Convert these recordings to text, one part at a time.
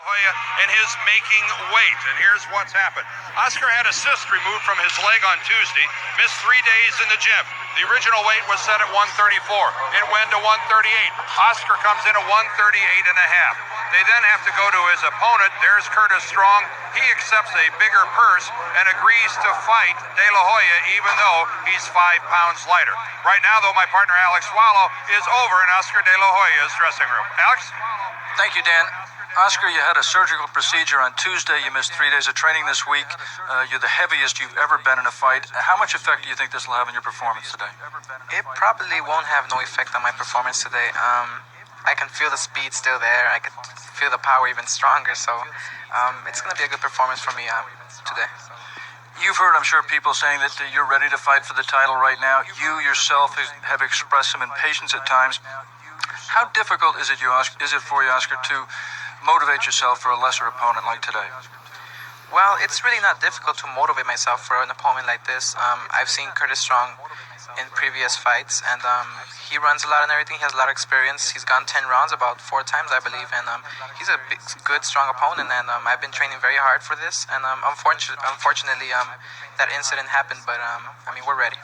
Hoya and his making weight, and here's what's happened. Oscar had a cyst removed from his leg on Tuesday, missed 3 days in the gym. The original weight was set at 134. It went to 138. Oscar comes in at 138 and a half. They then have to go to his opponent. There's Curtis Strong. He accepts a bigger purse and agrees to fight De La Hoya, even though he's 5 pounds lighter. Right now, though, my partner Alex Swallow is over in Oscar De La Hoya's dressing room. Alex? Thank you, Dan. Oscar, you had a surgical procedure on Tuesday. You missed 3 days of training this week. You're the heaviest you've ever been in a fight. How much effect do you think this will have on your performance today? It probably won't have no effect on my performance today. I can feel the speed still there. I can feel the power even stronger. So it's going to be a good performance for me today. You've heard, I'm sure, people saying that you're ready to fight for the title right now. You yourself have expressed some impatience at times. How difficult is it for you, Oscar, to motivate yourself for a lesser opponent like today? Well, it's really not difficult to motivate myself for an opponent like this. I've seen Curtis Strong in previous fights, and he runs a lot and everything. He has a lot of experience. He's gone 10 rounds about 4 times, I believe, and he's a big, good, strong opponent, and I've been training very hard for this, and unfortunately, that incident happened, but we're ready.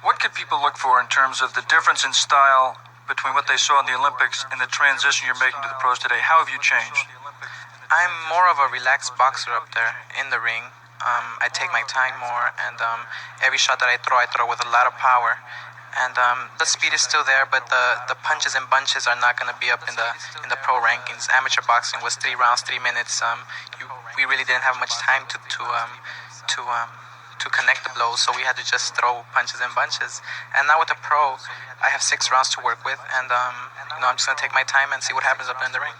What could people look for in terms of the difference in style between what they saw in the Olympics and the transition you're making to the pros today? How have you changed? I'm more of a relaxed boxer up there in the ring. I take my time more, and every shot that I throw with a lot of power. And the speed is still there, but the punches and bunches are not going to be up in the pro rankings. Amateur boxing was 3 rounds, 3 minutes. We really didn't have much time to connect the blows, so we had to just throw punches and bunches. And now with the pro, I have 6 rounds to work with, and I'm just going to take my time and see what happens up in the ring.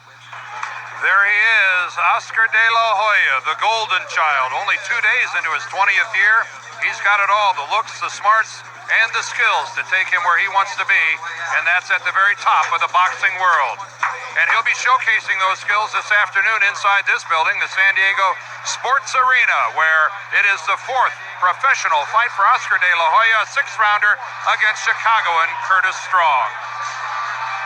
There he is, Oscar De La Hoya, the golden child. Only 2 days into his 20th year, he's got it all, the looks, the smarts, and the skills to take him where he wants to be, and that's at the very top of the boxing world. And he'll be showcasing those skills this afternoon inside this building, the San Diego Sports Arena, where it is the 4th professional fight for Oscar De La Hoya, a 6th-rounder against Chicagoan Curtis Strong.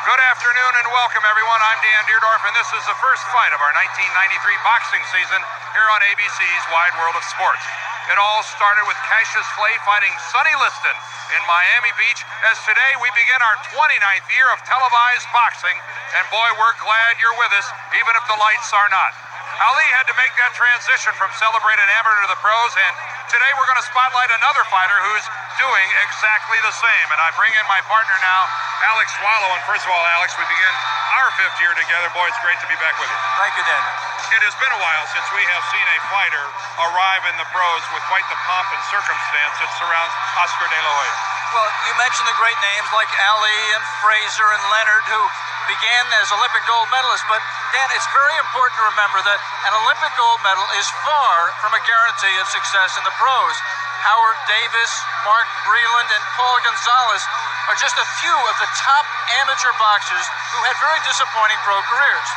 Good afternoon and welcome, everyone. I'm Dan Deerdorf, and this is the first fight of our 1993 boxing season here on ABC's Wide World of Sports. It all started with Cassius Clay fighting Sonny Liston in Miami Beach, as today we begin our 29th year of televised boxing, and boy, we're glad you're with us, even if the lights are not. Ali had to make that transition from celebrated amateur to the pros, and today we're going to spotlight another fighter who's doing exactly the same. And I bring in my partner now, Alex Swallow. And first of all, Alex, we begin our 5th year together. Boy, it's great to be back with you. Thank you, Daniel. It has been a while since we have seen a fighter arrive in the pros with quite the pomp and circumstance that surrounds Oscar De La Hoya. Well, you mentioned the great names like Ali and Frazier and Leonard, who began as Olympic gold medalists. But, Dan, it's very important to remember that an Olympic gold medal is far from a guarantee of success in the pros. Howard Davis, Mark Breland, and Paul Gonzalez are just a few of the top amateur boxers who had very disappointing pro careers.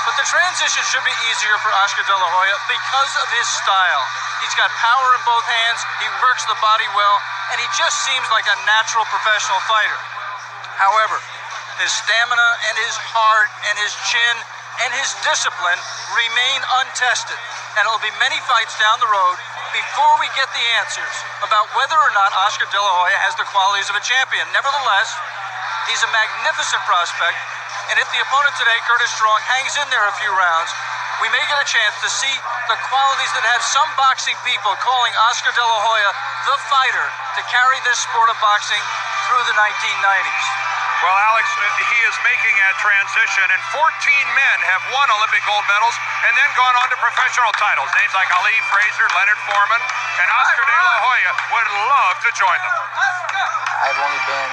But the transition should be easier for Oscar De La Hoya because of his style. He's got power in both hands, he works the body well, and he just seems like a natural professional fighter. However, his stamina and his heart and his chin and his discipline remain untested. And it'll be many fights down the road before we get the answers about whether or not Oscar De La Hoya has the qualities of a champion. Nevertheless, he's a magnificent prospect, and if the opponent today, Curtis Strong, hangs in there a few rounds, we may get a chance to see the qualities that have some boxing people calling Oscar De La Hoya the fighter to carry this sport of boxing through the 1990s. Well, Alex, he is making a transition, and 14 men have won Olympic gold medals and then gone on to professional titles. Names like Ali, Frazier, Leonard Foreman, and Oscar De La Hoya would love to join them. I've only been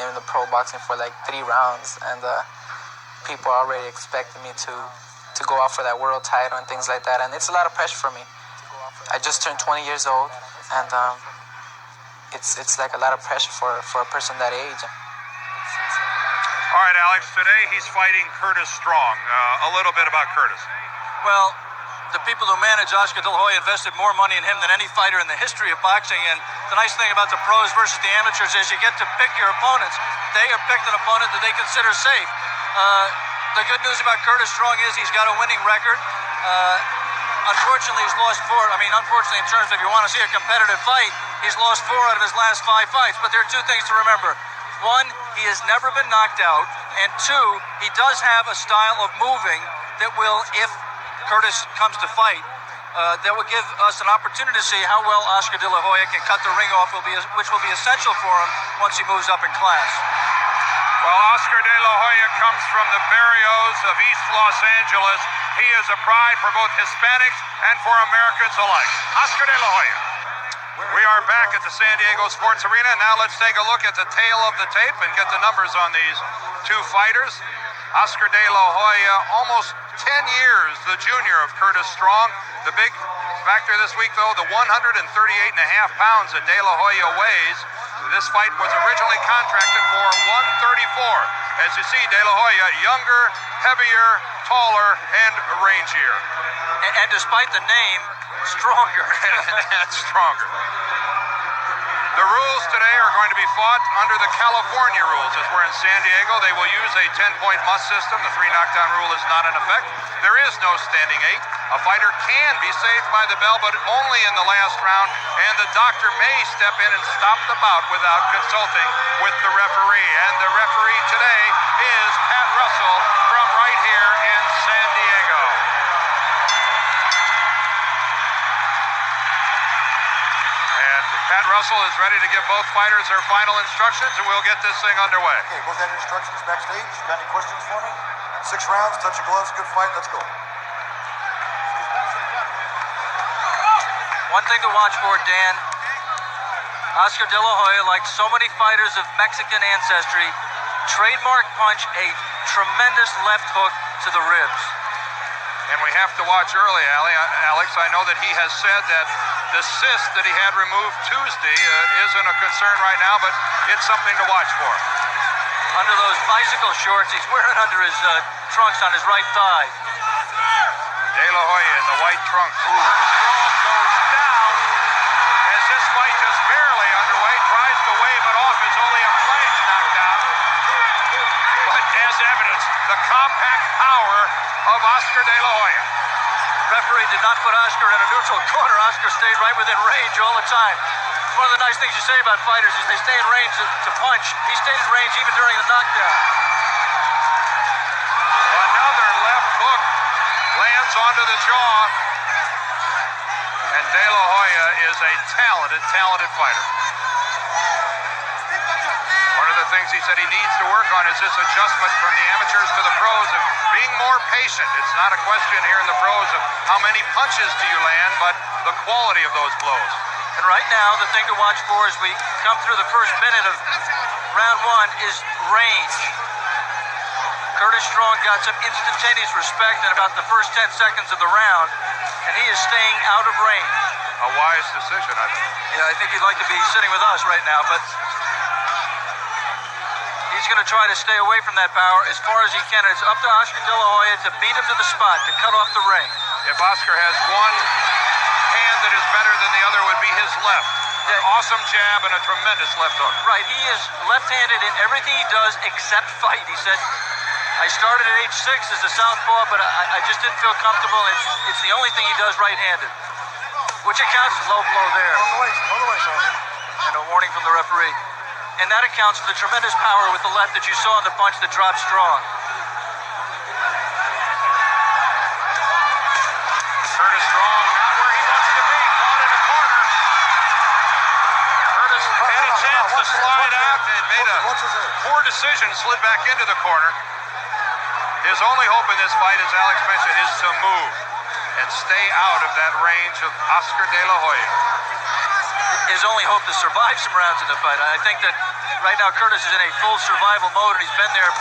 in the pro boxing for like 3 rounds, and people are already expecting me to go out for that world title and things like that, and it's a lot of pressure for me. I just turned 20 years old, and it's like a lot of pressure for a person that age. All right, Alex, today he's fighting Curtis Strong. A little bit about Curtis. Well, the people who manage Oscar De La Hoya invested more money in him than any fighter in the history of boxing, and the nice thing about the pros versus the amateurs is you get to pick your opponents. They have picked an opponent that they consider safe. The good news about Curtis Strong is he's got a winning record. Unfortunately, he's lost four. I mean, unfortunately, in terms of if you want to see a competitive fight, he's lost 4 out of his last 5 fights. But there are 2 things to remember. 1, he has never been knocked out. And 2, he does have a style of moving that will, if Curtis comes to fight, that will give us an opportunity to see how well Oscar De La Hoya can cut the ring off, which will be essential for him once he moves up in class. Well, Oscar De La Hoya comes from the barrios of East Los Angeles. He is a pride for both Hispanics and for Americans alike. Oscar De La Hoya. We are back at the San Diego Sports Arena. Now let's take a look at the tail of the tape and get the numbers on these 2 fighters. Oscar De La Hoya, almost 10 years the junior of Curtis Strong. The big factor this week, though, the 138.5 pounds that De La Hoya weighs. This fight was originally contracted for 134. As you see, De La Hoya, younger, heavier, taller, and rangier. And despite the name, stronger. And stronger. The rules today are going to be fought under the California rules. As we're in San Diego, they will use a 10-point must system. The 3 knockdown rule is not in effect. There is no standing 8. A fighter can be saved by the bell, but only in the last round, and the doctor may step in and stop the bout without consulting with the referee. And the referee today is Pat Russell from right here in San Diego. Pat Russell is ready to give both fighters their final instructions, and we'll get this thing underway. Okay, both had instructions backstage. Got any questions for me? 6 rounds, touch of gloves, good fight. Let's go. One thing to watch for, Dan. Oscar De La Hoya, like so many fighters of Mexican ancestry, trademark punch a tremendous left hook to the ribs. And we have to watch early, Alex. I know that he has said that the cyst that he had removed Tuesday isn't a concern right now, but it's something to watch for. Under those bicycle shorts he's wearing under his trunks on his right thigh. De La Hoya in the white trunks. Strong goes down as this fight just barely underway. Tries to wave it off as only a flag's knocked down. But as evidence, the compact power of Oscar De La Hoya. Referee did not put Oscar in a neutral corner. Oscar stayed right within range all the time. One of the nice things you say about fighters is they stay in range to punch. He stayed in range even during the knockdown. Another left hook lands onto the jaw. And De La Hoya is a talented fighter. One of the things he said he needs to work on is this adjustment from the amateurs to the pros of being more patient. It's not a question here in the pros of how many punches do you land, but the quality of those blows. And right now, the thing to watch for as we come through the first minute of round 1 is range. Curtis Strong got some instantaneous respect in about the first 10 seconds of the round, and he is staying out of range. A wise decision, I think. Yeah, I think he'd like to be sitting with us right now, but he's going to try to stay away from that power as far as he can. It's up to Oscar De La Hoya to beat him to the spot, to cut off the ring. If Oscar has one hand that is better than the other, would be his left. An awesome jab and a tremendous left hook. Right, he is left-handed in everything he does except fight. He said, I started at age 6 as a southpaw, but I just didn't feel comfortable. It's the only thing he does right-handed, which accounts for low blow there. Hold the way, sir. And a warning from the referee. And that accounts for the tremendous power with the left that you saw in the punch that dropped Strong. Curtis Strong not where he wants to be, caught in a corner. Curtis had a chance to slide out and made a poor decision, slid back into the corner. His only hope in this fight, as Alex mentioned, is to move and stay out of that range of Oscar De La Hoya. His only hope to survive some rounds in the fight. I think that right now Curtis is in a full survival mode, and he's been there,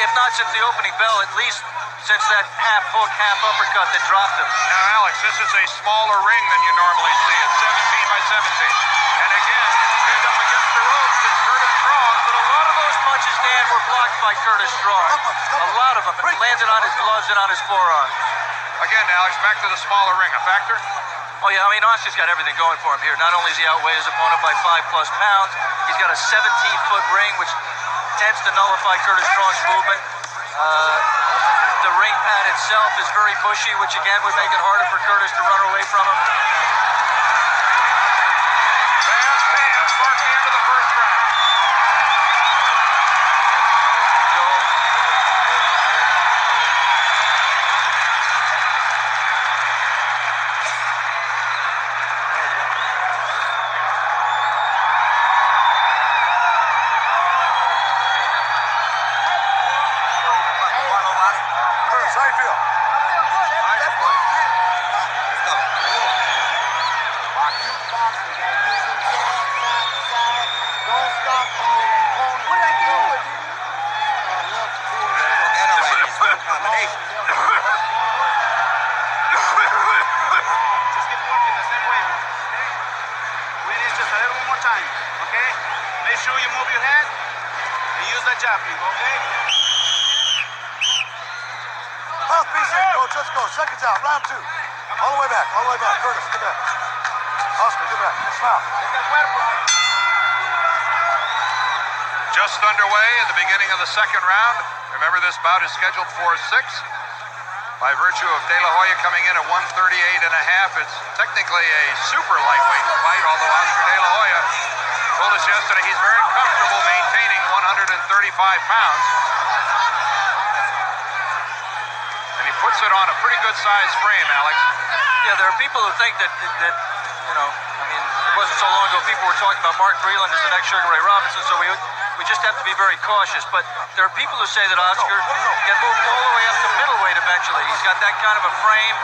if not since the opening bell, at least since that half hook, half uppercut that dropped him. Now, Alex, this is a smaller ring than you normally see. It's 17 by 17. And again, pinned up against the ropes is Curtis Strong. But a lot of those punches, Dan, were blocked by Curtis Strong. A lot of them. It landed on his gloves and on his forearm. Again, Alex, back to the smaller ring. A factor? Oh, yeah, I mean, Oscar's got everything going for him here. Not only is he outweigh his opponent by 5+ pounds, he's got a 17-foot ring, which tends to nullify Curtis Strong's movement. The ring pad itself is very mushy, which again would make it harder for Curtis to run away from him. Fast hands mark the end of the first round. Curtis, how you feel? Just keep working the same way. We need just a little more time, okay? Make sure you move your head and use the jabbing, okay? Mouthpiece in, coach. Let's go. Seconds out. Round two. All the way back. All the way back. Curtis, get back. Oscar, get back. Smile. Just underway in the beginning of the second round. Remember, this bout is scheduled for 6. By virtue of De La Hoya coming in at 138.5, it's technically a super lightweight fight, although Oscar De La Hoya told us yesterday he's very comfortable maintaining 135 pounds. And he puts it on a pretty good size frame, Alex. Yeah, there are people who think that you know, I mean, it wasn't so long ago people were talking about Mark Breland as the next Sugar Ray Robinson, so we just have to be very cautious. But there are people who say that Oscar can move all the way up to middleweight eventually. He's got that kind of a frame.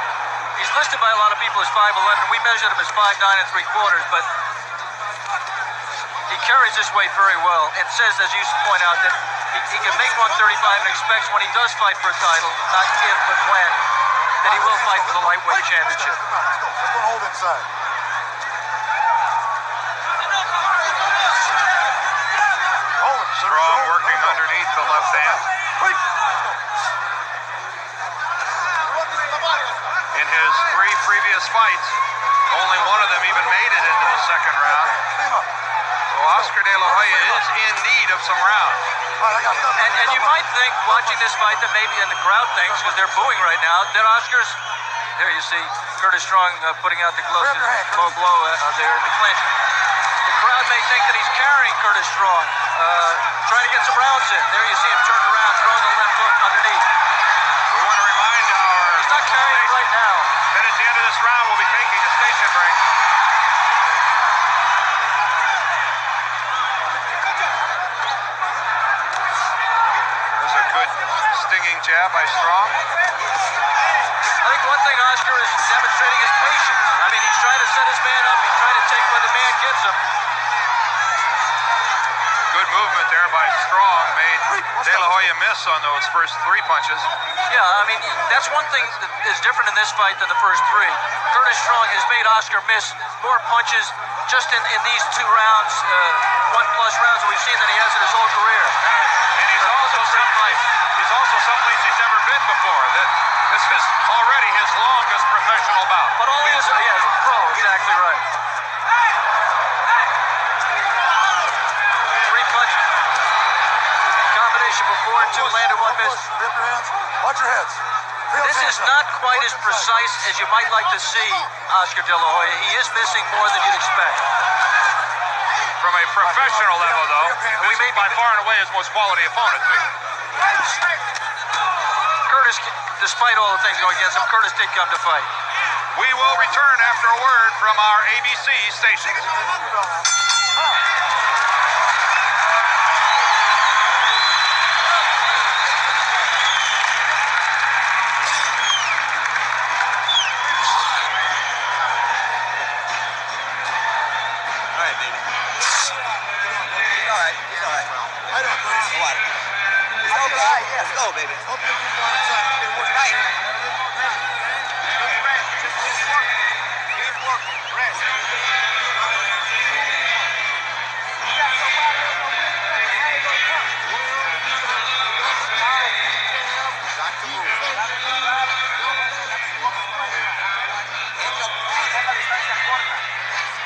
He's listed by a lot of people as 5'11". We measured him as 5'9 3/4", but he carries this weight very well. It says, as you point out, that he can make 135 and expects when he does fight for a title, not if but when, that he will fight for the lightweight championship. Let's go. Let's go hold inside. Strong working underneath the left hand. In his 3 previous fights, only one of them even made it into the second round. So Oscar De La Hoya is in need of some rounds. And you might think, watching this fight, that maybe, and the crowd thinks, because they're booing right now, that Oscar's, there you see Curtis Strong putting out the gloves, low blow there in the clinch. The crowd may think that he's carrying Curtis Strong, trying to get some rounds in. There you see him turned around, throwing the left hook underneath. We want to remind our He's not carrying it right now. that at the end of this round we'll be taking a station break. There's a good stinging jab by Strong. I think one thing Oscar is demonstrating is patience. I mean, he's trying to set his man up. He's trying to take what the man gives him. Good movement there by Strong. Made De La Hoya miss on those first 3 punches. Yeah, I mean, that's one thing that is different in this fight than the first 3. Curtis Strong has made Oscar miss more punches just in these 2 rounds, 1+ rounds that we've seen than he has in his whole career. And he's also someplace he's never been before. This is already his longest professional bout. But only as a pro, exactly right. 3 punches. Combination before, 2 landed, 1 miss. Grip your hands. Watch your heads. This is not quite as precise as you might like to see Oscar De La Hoya. He is missing more than you'd expect. From a professional level, though, this is by far and away his most quality opponent, too. Curtis, despite all the things going against him, Curtis did come to fight. We will return after a word from our ABC stations. Let's go, baby.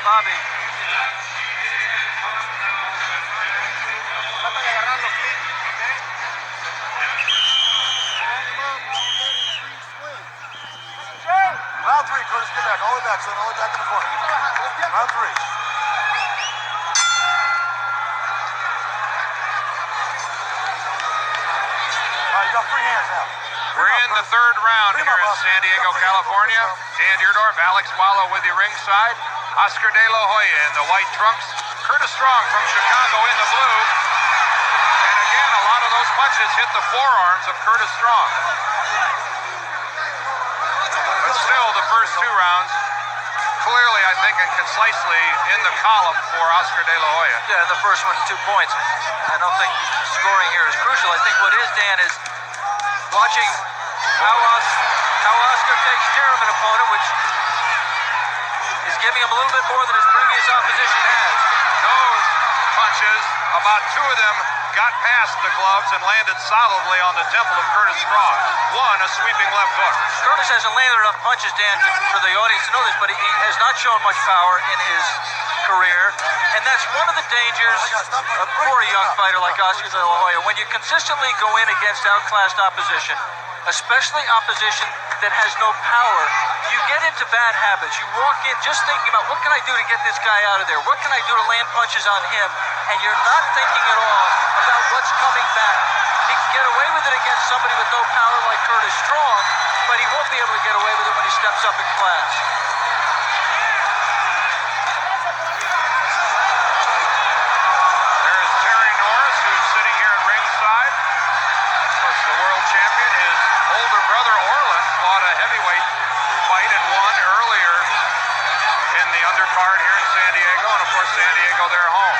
Bobby. back, son. All the way back in the corner. Round 3. All right, you got free hands now. We're in the third round here in San Diego, California. Dan Deerdorf, Alex Wallow with you ringside. Oscar De La Hoya in the white trunks. Curtis Strong from Chicago in the blue. And again, a lot of those punches hit the forearms of Curtis Strong. But still, the first 2 rounds, clearly, I think, and concisely in the column for Oscar De La Hoya. Yeah, the first one, 2 points. I don't think scoring here is crucial. I think what is, Dan, is watching how Oscar takes care of an opponent, which is giving him a little bit more than his previous opposition has. Those punches, about 2 of them got past the gloves and landed solidly on the temple of Curtis Strong. One, a sweeping left hook. Curtis hasn't landed enough punches, Dan, for the audience to know this, but he has not shown much power in his career, and that's one of the dangers for a young fighter like Oscar De La Hoya. When you consistently go in against outclassed opposition, especially opposition that has no power, you get into bad habits. You walk in just thinking about, what can I do to get this guy out of there? What can I do to land punches on him? And you're not thinking at all about what's coming back. He can get away with it against somebody with no power like Curtis Strong, but he won't be able to get away with it when he steps up in class. There's Terry Norris, who's sitting here at ringside. Of course, the world champion. His older brother, Orland, fought a heavyweight fight and won earlier in the undercard here in San Diego. And, of course, San Diego, their home.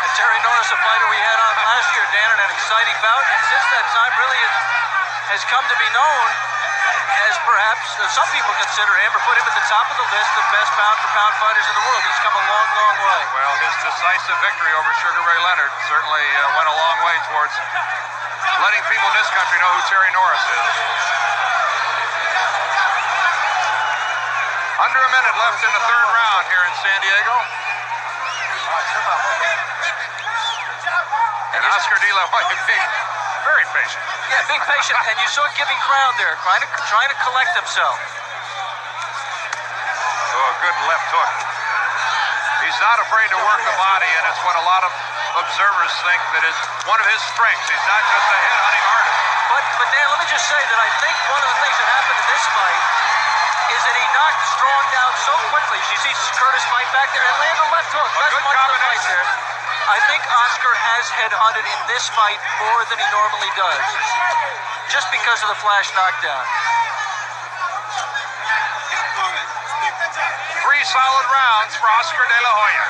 And Terry Norris, a fighter we had on last year, Dan, in an exciting bout, and since that time really has come to be known as perhaps some people consider him or put him at the top of the list of best pound-for-pound fighters in the world. He's come a long, long way. Well, his decisive victory over Sugar Ray Leonard certainly went a long way towards letting people in this country know who Terry Norris is. Under a minute left in the third round here in San Diego. And Oscar De La Hoya being very patient. Yeah, being patient, and you saw giving ground there, trying to collect himself. Oh, a good left hook. He's not afraid to work the body, and it's what a lot of observers think that is one of his strengths. He's not just a head-hunting artist. But Dan, let me just say that I think one of the things that happened in this fight is that he knocked Strong down so quickly. You see Curtis fight back there and land a left hook. That's good much of the fight combination. there. I think Oscar has head-hunted in this fight more than he normally does, just because of the flash knockdown. 3 solid rounds for Oscar De La Hoya.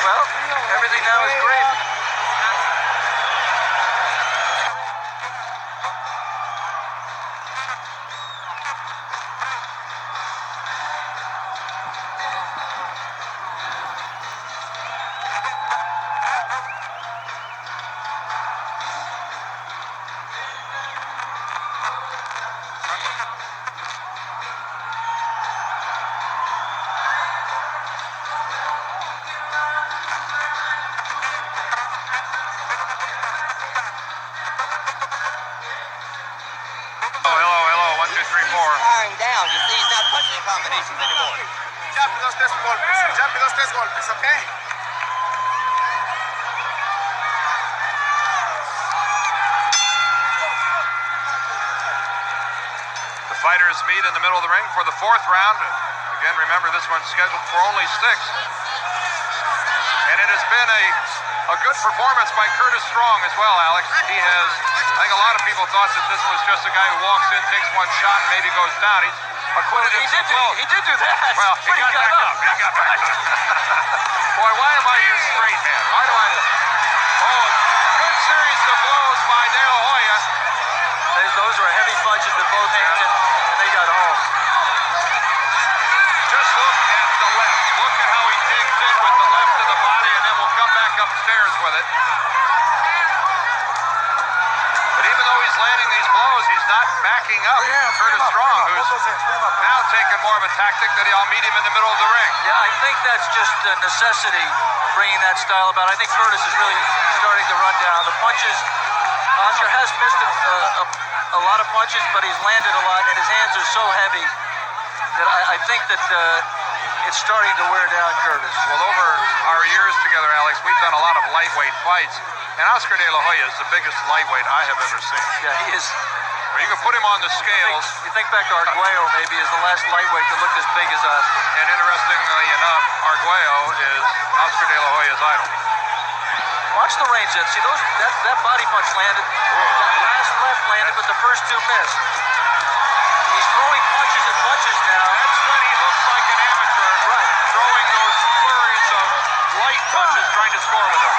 Well, everything now is great. Hello, 1, 2, 3, 4. Firing down. You see, he's not punching in combinations anymore. Jab y 2, 3 golpes. Jab y 2, 3 golpes, okay? The fighters meet in the middle of the ring for the 4th round. Again, remember, this one's scheduled for only 6. And it has been a good performance by Curtis Strong as well, Alex. He has, I think a lot of people thought that this was just a guy who walks in, takes one shot, and maybe goes down. He's acquitted himself well. He did do that. Well, he got back up. He got back up. Boy, why am I your straight man? Why do I... Oh, good series of blows by De La Hoya. Those are heavy punches with both hands, and they got home. Just look at the left. Look at how he digs in with the left of the body, and then we'll come back upstairs with it. But even though he's landing these blows, he's not backing up Curtis Strong, who's now taken more of a tactic that I'll meet him in the middle of the ring. Yeah, I think that's just a necessity bringing that style about. I think Curtis is really starting to run down. The punches, Oscar has missed a lot of punches, but he's landed a lot, and his hands are so heavy that I think that it's starting to wear down Curtis. Well, over our years together, Alex, we've done a lot of lightweight fights, and Oscar De La Hoya is the biggest lightweight I have ever seen. Yeah, he is. Well, you can put him on the scales. You think back to Arguello, maybe, as the last lightweight that looked as big as Oscar. And interestingly enough, Arguello is Oscar De La Hoya's idol. Watch the range then. See, that body punch landed. That last left landed, but the first two missed. He's throwing punches and punches now. That's when he looks like an amateur, Right. throwing those flurries of light punches, trying to score with them.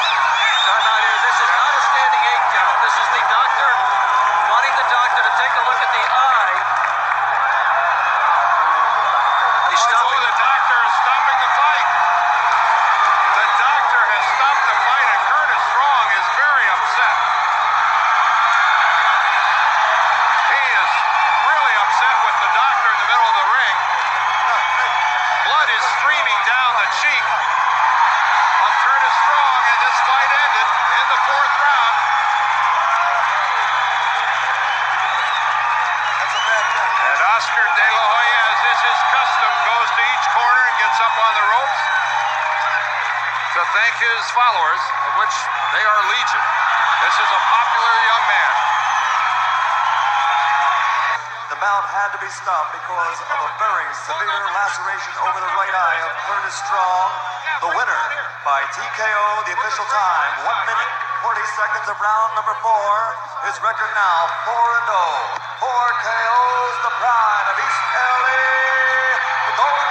Time out here. This is not a standing 8 count. This is the doctor wanting the doctor to take a look at the eye. He's stopping The doctor is stopping the fight. The doctor has stopped the fight, and Curtis Strong is very upset. He is really upset with the doctor in the middle of the ring. Blood is streaming down the cheek of Curtis Strong, and this fight ended in the 4th round. That's a bad count. And Oscar De La Hoya, as is his custom, goes to each corner and gets up on the ropes to thank his followers, of which they are legion. This is a popular young man. The bout had to be stopped because of a very severe laceration over the right eye of Curtis Strong. The winner by TKO, the official time, 1 minute, 40 seconds of round number 4. His record now 4-0. 4 KOs, the pride of East LA, the Golden